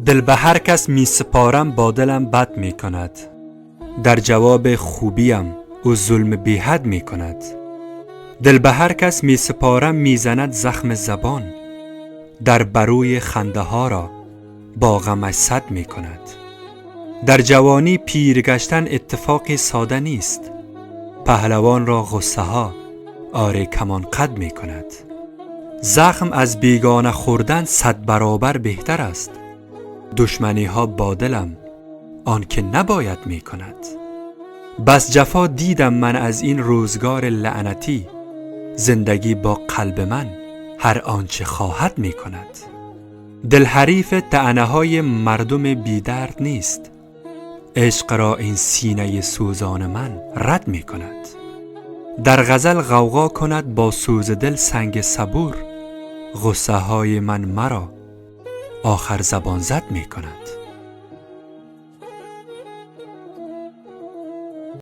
دل به هر کس می سپارم با دلم بد می کند، در جواب خوبیم او ظلم بی حد می کند. دل به هر کس می سپارم می زند زخم زبان، در بروی خنده ها را با غمش صد می کند. در جوانی پیر گشتن اتفاقی ساده نیست، پهلوان را غصه ها آره کمان قد می کند. زخم از بیگانه خوردن 100 برابر بهتر است، دشمنی ها با دلم آن که نباید می کند. بس جفا دیدم من از این روزگار لعنتی، زندگی با قلب من هر آنچه خواهد می کند. دل حریف طعنه های مردم بی درد نیست، عشق را این سینه سوزان من رد می کند. در غزل غوغا کند با سوز دل سنگ صبور، غصه های من مرا آخر زبان زد می کند.